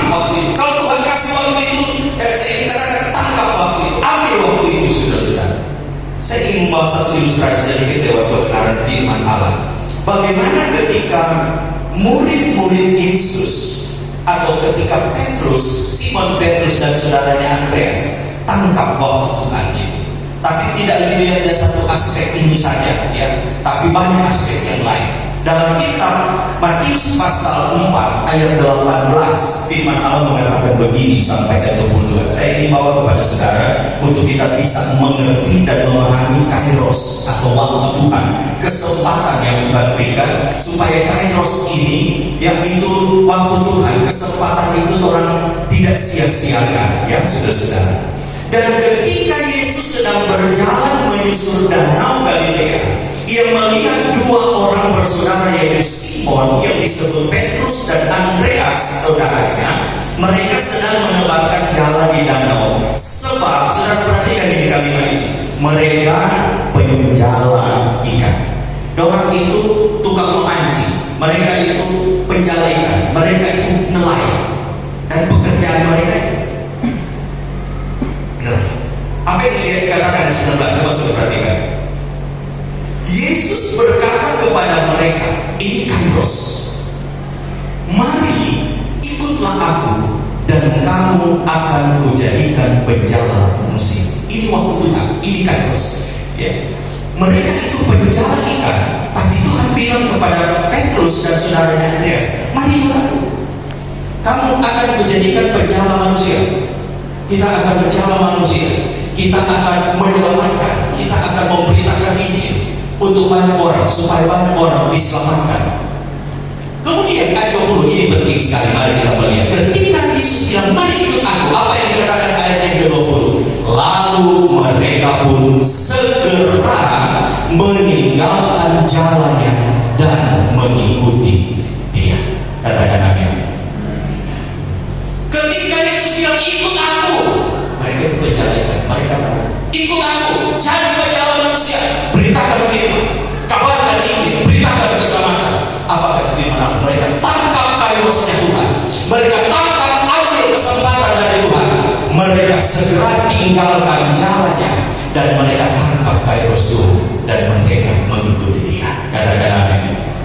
waktu itu. Kalau Tuhan kasih waktu itu, saya ingin katakan tangkap waktu itu, ambil waktu itu, saudara-saudara. Saya ingin membawa satu ilustrasi sedikit lewat kebenaran firman Allah. Bagaimana ketika murid-murid Yesus, atau ketika Simon Petrus dan saudaranya Andreas tangkap waktu Tuhan itu, tapi tidak dilihatnya satu aspek ini saja, ya, tapi banyak aspek yang lain. Dalam kitab Matius pasal 4 ayat 18, firman Allah mengatakan begini sampai ke 22. Saya ingin bawa kepada saudara untuk kita bisa mengerti dan memahami kairos atau waktu Tuhan, kesempatan yang Tuhan berikan, supaya kairos ini, yang itu waktu Tuhan, kesempatan itu orang tidak sia-siakan, ya saudara-saudara. Dan ketika Yesus sedang berjalan menyusur danau Galilea, ia melihat dua orang bersaudara, yaitu Simon yang disebut Petrus dan Andreas saudaranya. Mereka sedang menebarkan jalan di danau. Sebab, saudara perhatikan ini kalimat ini, mereka penjala ikan. Orang itu tukang memancing, mereka itu penjala ikan, mereka itu nelayan. Dan pekerjaan mereka itu nelayan. Apa yang dikatakan di 19? Coba saudara perhatikan. Yesus berkata kepada mereka, ini kairos, mari ikutlah aku dan kamu akan kujadikan penjala manusia. Ini waktu Tuhan, ini kairos, ya. Mereka itu penjala ikan, tapi Tuhan bilang kepada Petrus dan saudaranya Andreas, mari ikut aku, kamu akan kujadikan penjala manusia. Kita akan penjala manusia, kita akan menyelamatkan, kita akan memberitakan Injil untuk banyak orang, supaya banyak orang diselamatkan. Kemudian ayat 20 ini penting sekali. Mari kita melihat ketika Yesus bilang mari ikut aku, apa yang dikatakan ayat yang ke-20? Lalu mereka pun segera meninggalkan jalannya dan mengikuti dia. Katakan amin. Ketika Yesus bilang ikut aku, mereka itu berjalan, mereka berjalan, ikut aku, cari penjala manusia, beritakan firman, kabarkan Injil, beritakan keselamatan. Apa kata firman Allah? Mereka tangkap kairosnya Tuhan, mereka tangkap ambil kesempatan dari Tuhan, mereka segera tinggalkan jalannya dan mereka tangkap kairos Tuhan dan mereka mengikuti dia. Katakan amin.